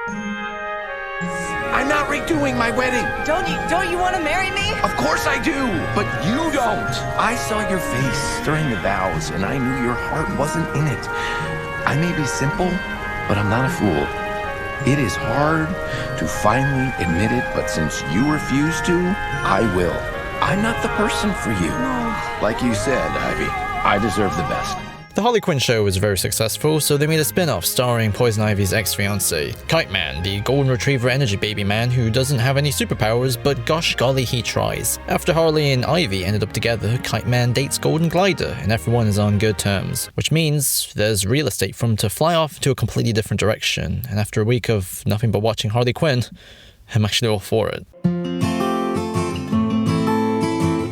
I'm not redoing my wedding. Don't you want to marry me? Of course I do, but you don't. I saw your face during the vows, and I knew your heart wasn't in it. I may be simple, but I'm not a fool. It is hard to finally admit it, but since you refuse to, I will. I'm not the person for you. Like you said, Ivy, I deserve the best. The Harley Quinn show was very successful, so they made a spin-off starring Poison Ivy's ex-fiance, Kite-Man, the golden retriever energy baby man who doesn't have any superpowers, but gosh golly he tries. After Harley and Ivy ended up together, Kite-Man dates Golden Glider, and everyone is on good terms, which means there's real estate for him to fly off to a completely different direction, and after a week of nothing but watching Harley Quinn, I'm actually all for it.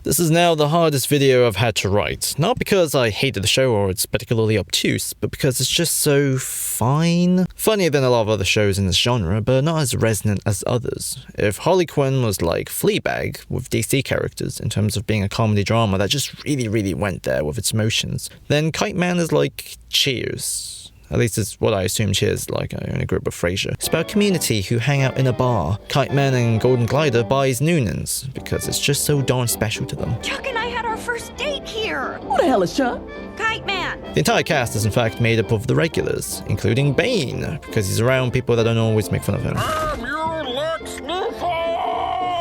This is now the hardest video I've had to write, not because I hated the show or it's particularly obtuse, but because it's just so fine. Funnier than a lot of other shows in this genre, but not as resonant as others. If Harley Quinn was like Fleabag with DC characters in terms of being a comedy drama that just really went there with its emotions, then Kite-Man is like Cheers. At least it's what I assume Cheers is like in a group of Frasier. It's about community who hang out in a bar. Kite-Man and Golden Glider buys Noonans because it's just so darn special to them. Chuck and I had our first date here. Who the hell is Chuck? Kite-Man. The entire cast is in fact made up of the regulars, including Bane, because he's around people that don't always make fun of him.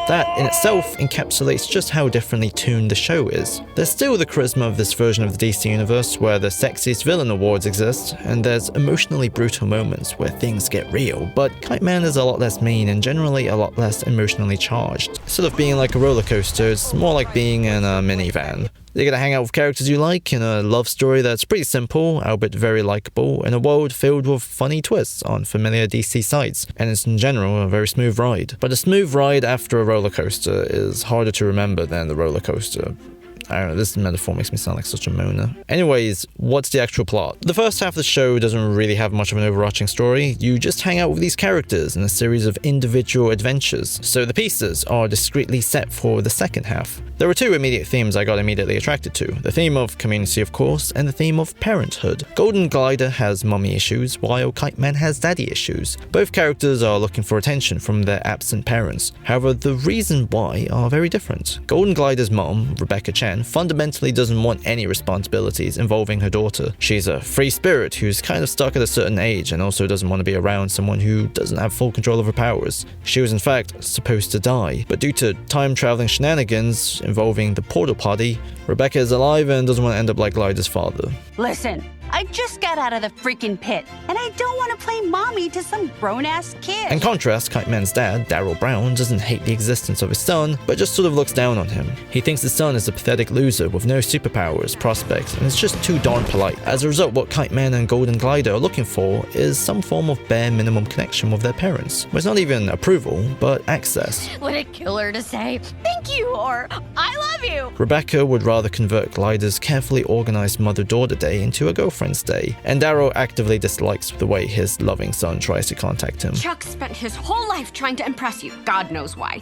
That in itself encapsulates just how differently tuned the show is. There's still the charisma of this version of the DC universe where the sexiest villain awards exist, and there's emotionally brutal moments where things get real, but Kite-Man is a lot less mean and generally a lot less emotionally charged. Instead of being like a roller coaster, it's more like being in a minivan. You're gonna hang out with characters you like in a love story that's pretty simple, albeit very likable, in a world filled with funny twists on familiar DC sites, and it's in general a very smooth ride. But a smooth ride after a roller coaster is harder to remember than the roller coaster. I don't know, this metaphor makes me sound like such a moaner. Anyways, what's the actual plot? The first half of the show doesn't really have much of an overarching story. You just hang out with these characters in a series of individual adventures, so the pieces are discreetly set for the second half. There were two immediate themes I got immediately attracted to. The theme of community, of course, and the theme of parenthood. Golden Glider has mummy issues, while Kite-Man has daddy issues. Both characters are looking for attention from their absent parents. However, the reason why are very different. Golden Glider's mom, Rebecca Chen, fundamentally doesn't want any responsibilities involving her daughter. She's a free spirit who's kind of stuck at a certain age and also doesn't want to be around someone who doesn't have full control of her powers. She was in fact supposed to die, but due to time-traveling shenanigans involving the portal party, Rebecca is alive and doesn't want to end up like Glider's father. Listen, I just got out of the freaking pit, and I don't want to play mommy to some grown-ass kid. In contrast, Kite-Man's dad, Daryl Brown, doesn't hate the existence of his son, but just sort of looks down on him. He thinks his son is a pathetic loser with no superpowers, prospects, and is just too darn polite. As a result, what Kite-Man and Golden Glider are looking for is some form of bare minimum connection with their parents. Well, it's not even approval, but access. Would it kill her to say, thank you, or I love you? Rebecca would rather convert Glider's carefully organized mother-daughter day into a girlfriend's day, and Daryl actively dislikes the way his loving son tries to contact him. Chuck spent his whole life trying to impress you. God knows why.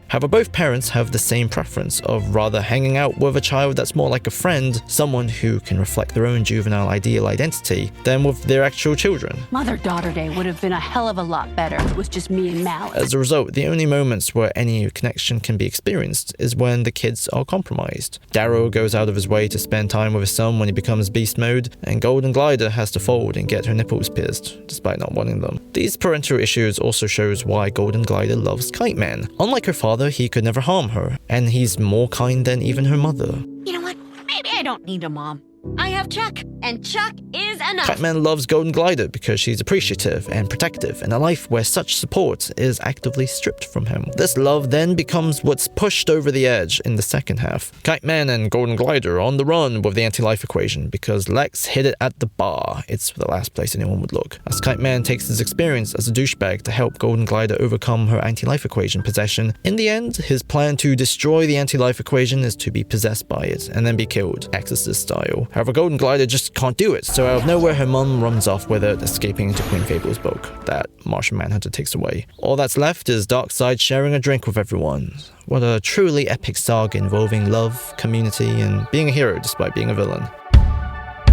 However, both parents have the same preference of rather hanging out with a child that's more like a friend, someone who can reflect their own juvenile ideal identity, than with their actual children. Mother-daughter day would have been a hell of a lot better if it was just me and Malice. As a result, the only moments where any connection can be experienced is when the kids are compromised. Daryl goes out of his way to spend time with his son when he becomes beast mode, and Golden Glider has to fold and get her nipples pierced, despite not wanting them. These parental issues also shows why Golden Glider loves Kite-Man. Unlike her father, he could never harm her, and he's more kind than even her mother. You know what? Maybe I don't need a mom. I have Chuck, and Chuck is enough. Kite-Man loves Golden Glider because she's appreciative and protective in a life where such support is actively stripped from him. This love then becomes what's pushed over the edge in the second half. Kite-Man and Golden Glider are on the run with the anti-life equation because Lex hid it at the bar. It's the last place anyone would look. As Kite-Man takes his experience as a douchebag to help Golden Glider overcome her anti-life equation possession, in the end, his plan to destroy the anti-life equation is to be possessed by it and then be killed, Exorcist style. However, Golden Glider just can't do it, so out of nowhere her mum runs off with it, escaping into Queen Fable's book that Martian Manhunter takes away. All that's left is Darkseid sharing a drink with everyone. What a truly epic saga involving love, community, and being a hero despite being a villain.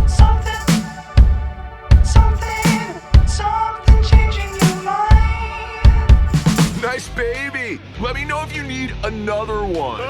Something changing your mind. baby. Let me know if you need another one.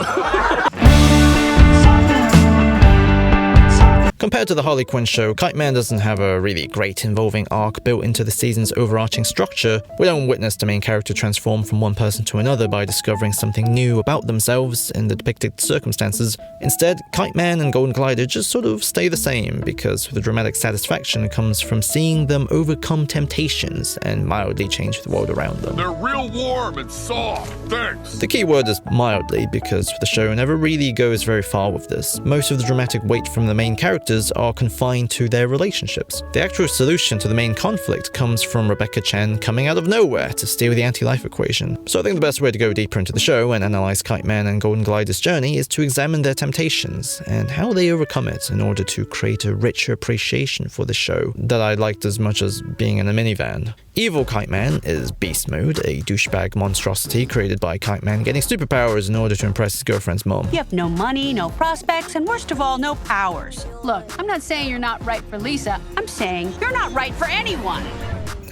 Compared to the Harley Quinn show, Kite-Man doesn't have a really great involving arc built into the season's overarching structure. We don't witness the main character transform from one person to another by discovering something new about themselves in the depicted circumstances. Instead, Kite-Man and Golden Glider just sort of stay the same, because the dramatic satisfaction comes from seeing them overcome temptations and mildly change the world around them. They're real warm and soft, thanks. The key word is mildly, because the show never really goes very far with this. Most of the dramatic weight from the main characters are confined to their relationships. The actual solution to the main conflict comes from Rebecca Chen coming out of nowhere to steal the anti-life equation. So I think the best way to go deeper into the show and analyze Kite-Man and Golden Glider's journey is to examine their temptations and how they overcome it in order to create a richer appreciation for the show that I liked as much as being in a minivan. Evil Kite-Man is Beast Mode, a douchebag monstrosity created by Kite-Man getting superpowers in order to impress his girlfriend's mom. You have no money, no prospects, and worst of all, no powers. Look, I'm not saying you're not right for Lisa. I'm saying you're not right for anyone.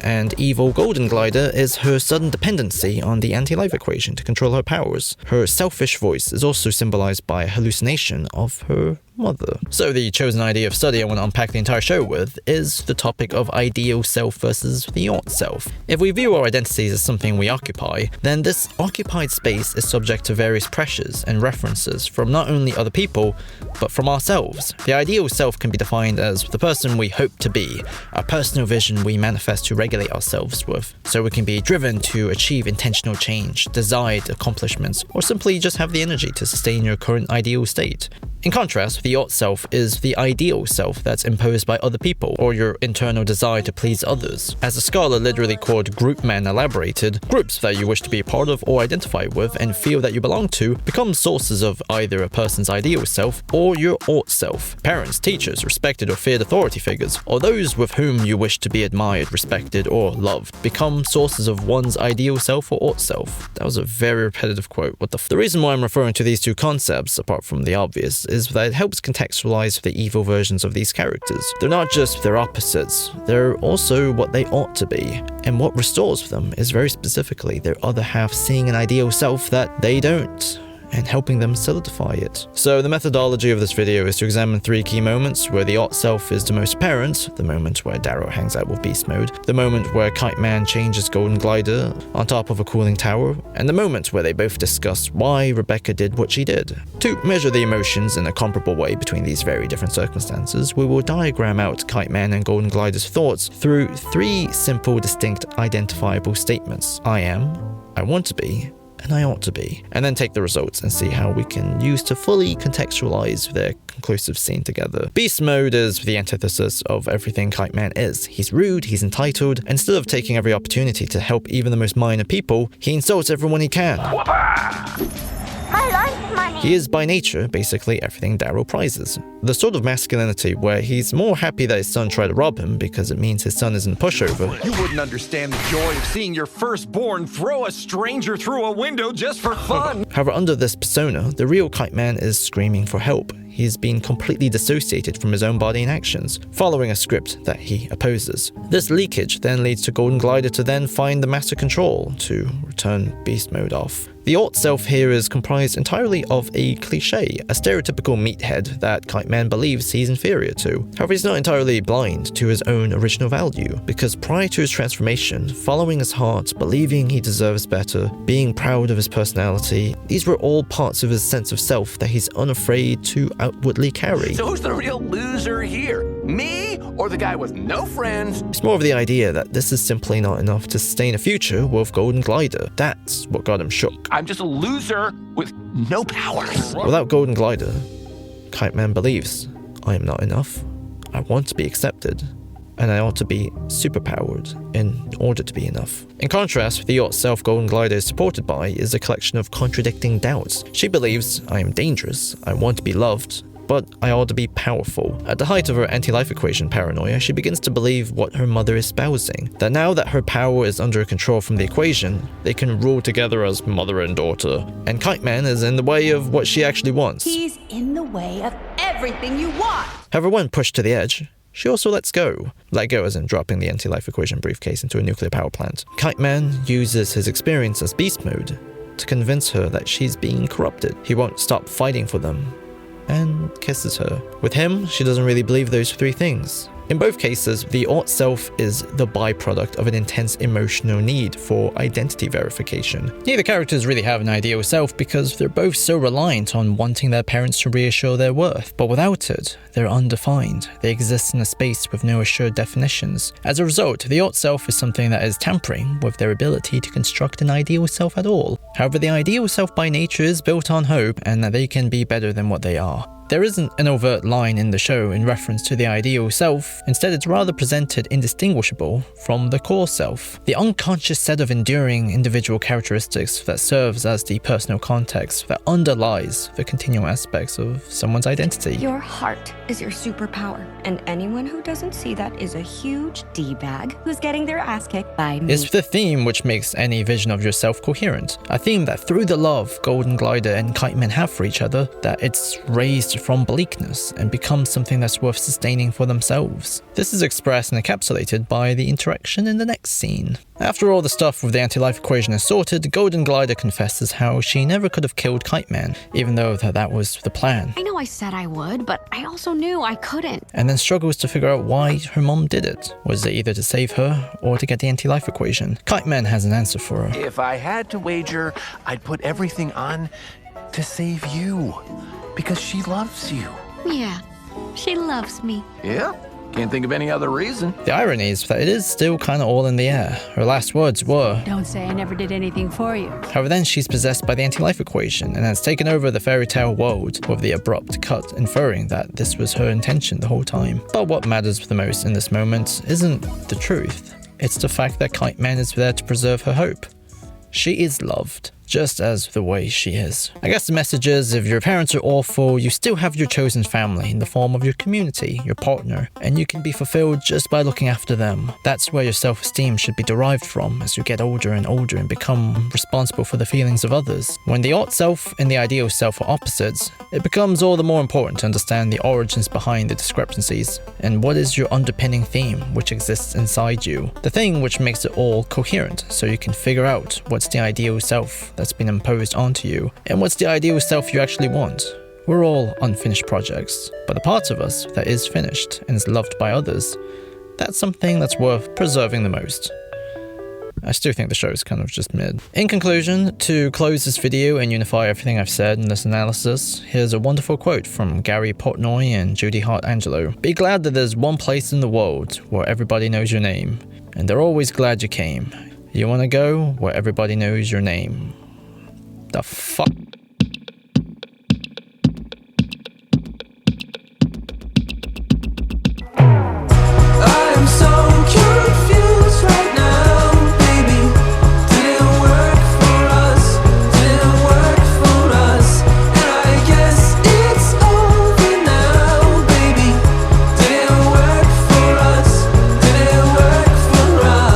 And evil Golden Glider is her sudden dependency on the anti-life equation to control her powers. Her selfish voice is also symbolized by a hallucination of her mother. So the chosen idea of study I want to unpack the entire show with is the topic of ideal self versus the ought self. If we view our identities as something we occupy, then this occupied space is subject to various pressures and references from not only other people, but from ourselves. The ideal self can be defined as the person we hope to be, a personal vision we manifest to regulate ourselves with, so we can be driven to achieve intentional change, desired accomplishments, or simply just have the energy to sustain your current ideal state. In contrast, the ought self is the ideal self that's imposed by other people, or your internal desire to please others. As the scholar literally called Groupman elaborated, groups that you wish to be a part of or identify with and feel that you belong to become sources of either a person's ideal self or your ought self. Parents, teachers, respected or feared authority figures, or those with whom you wish to be admired, respected, or loved, become sources of one's ideal self or ought self. That was a very repetitive quote. The reason why I'm referring to these two concepts, apart from the obvious, is that it helps contextualize the evil versions of these characters. They're not just their opposites, they're also what they ought to be. And what restores them is very specifically their other half seeing an ideal self that they don't, and helping them solidify it. So the methodology of this video is to examine 3 key moments where the ought self is the most apparent, the moment where Darrow hangs out with Beast Mode, the moment where Kite-Man changes Golden Glider on top of a cooling tower, and the moment where they both discuss why Rebecca did what she did. To measure the emotions in a comparable way between these very different circumstances, we will diagram out Kite-Man and Golden Glider's thoughts through 3 simple, distinct, identifiable statements. I am, I want to be, and I ought to be, and then take the results and see how we can use to fully contextualize their conclusive scene together. Beast Mode is the antithesis of everything Kite-Man is. He's rude, he's entitled, and instead of taking every opportunity to help even the most minor people, he insults everyone he can. I like money. He is by nature basically everything Darrow prizes. The sort of masculinity where he's more happy that his son tried to rob him because it means his son isn't a pushover. You wouldn't understand the joy of seeing your firstborn throw a stranger through a window just for fun. However, under this persona, the real Kite-Man is screaming for help. He's been completely dissociated from his own body and actions, following a script that he opposes. This leakage then leads to Golden Glider to then find the master control to return Beast Mode off. The ought self here is comprised entirely of a cliché, a stereotypical meathead that Kite-Man believes he's inferior to. However, he's not entirely blind to his own original value, because prior to his transformation, following his heart, believing he deserves better, being proud of his personality, these were all parts of his sense of self that he's unafraid to outwardly carry. So who's the real loser here? Me or the guy with no friends? It's more of the idea that this is simply not enough to sustain a future with Golden Glider. That's what got him shook. I'm just a loser with no powers. Without Golden Glider, Kite-Man believes, I am not enough, I want to be accepted, and I ought to be superpowered in order to be enough. In contrast, the ought self Golden Glider is supported by is a collection of contradicting doubts. She believes, I am dangerous, I want to be loved, but I ought to be powerful. At the height of her anti-life equation paranoia, she begins to believe what her mother is espousing, that now that her power is under control from the equation, they can rule together as mother and daughter. And Kite-Man is in the way of what she actually wants. He's in the way of everything you want. However, when pushed to the edge, she also lets go. Let go as in dropping the anti-life equation briefcase into a nuclear power plant. Kite-Man uses his experience as beast mode to convince her that she's being corrupted. He won't stop fighting for them, and kisses her. With him, she doesn't really believe those three things. In both cases, the alt self is the byproduct of an intense emotional need for identity verification. Neither characters really have an ideal self because they're both so reliant on wanting their parents to reassure their worth. But without it, they're undefined. They exist in a space with no assured definitions. As a result, the alt self is something that is tampering with their ability to construct an ideal self at all. However, the ideal self by nature is built on hope and that they can be better than what they are. There isn't an overt line in the show in reference to the ideal self, instead it's rather presented indistinguishable from the core self. The unconscious set of enduring individual characteristics that serves as the personal context that underlies the continual aspects of someone's identity. Your heart is your superpower, and anyone who doesn't see that is a huge D-bag who's getting their ass kicked by me. It's the theme which makes any vision of yourself coherent. A theme that through the love Golden Glider and Kite-Man have for each other, that it's raised from bleakness and becomes something that's worth sustaining for themselves. This is expressed and encapsulated by the interaction in the next scene. After all the stuff with the anti-life equation is sorted, Golden Glider confesses how she never could have killed Kite-Man, even though that was the plan. I know I said I would, but I also knew I couldn't. And then struggles to figure out why her mom did it. Was it either to save her or to get the anti-life equation? Kite-Man has an answer for her. If I had to wager, I'd put everything on to save you. Because she loves you. Yeah, she loves me. Yeah? Can't think of any other reason. The irony is that it is still kind of all in the air. Her last words were, Don't say I never did anything for you. However, then she's possessed by the anti-life equation and has taken over the fairy tale world, with the abrupt cut inferring that this was her intention the whole time. But what matters the most in this moment isn't the truth. It's the fact that Kite-Man is there to preserve her hope. She is loved, just as the way she is. I guess the message is, if your parents are awful, you still have your chosen family in the form of your community, your partner, and you can be fulfilled just by looking after them. That's where your self-esteem should be derived from as you get older and older and become responsible for the feelings of others. When the alt self and the ideal self are opposites, it becomes all the more important to understand the origins behind the discrepancies and what is your underpinning theme which exists inside you. The thing which makes it all coherent, so you can figure out what's the ideal self that's been imposed onto you, and what's the ideal self you actually want. We're all unfinished projects, but the part of us that is finished and is loved by others, that's something that's worth preserving the most. I still think the show is kind of just mid. In conclusion, to close this video and unify everything I've said in this analysis, here's a wonderful quote from Gary Portnoy and Judy Hart Angelo. Be glad that there's one place in the world where everybody knows your name, and they're always glad you came. You wanna go where everybody knows your name. The fuck? I am so confused right now, baby. Didn't work for us, didn't work for us. And I guess it's over now, baby. Didn't work for us, didn't work for us.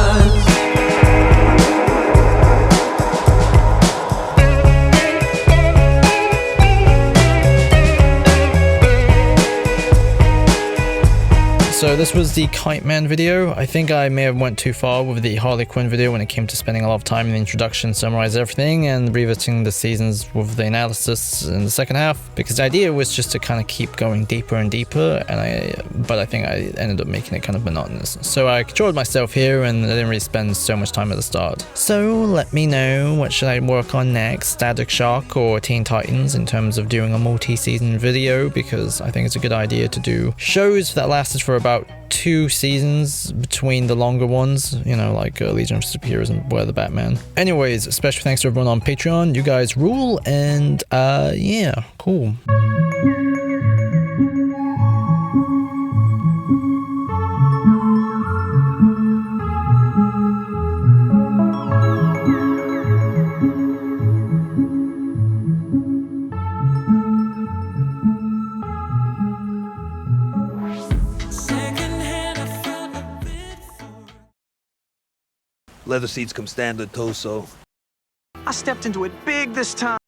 So this was the Kite-Man video. I think I may have went too far with the Harley Quinn video when it came to spending a lot of time in the introduction, summarize everything, and revisiting the seasons with the analysis in the second half, because the idea was just to kind of keep going deeper and deeper, but I think I ended up making it kind of monotonous. So I controlled myself here and I didn't really spend so much time at the start. So let me know, what should I work on next? Static Shock or Teen Titans in terms of doing a multi-season video, because I think it's a good idea to do shows that lasted for about 2 seasons between the longer ones, you know, like Legion of Superheroes and Where the Batman. Anyways, special thanks to everyone on Patreon. You guys rule, and yeah, cool. Leather seats come standard, Toso. I stepped into it big this time.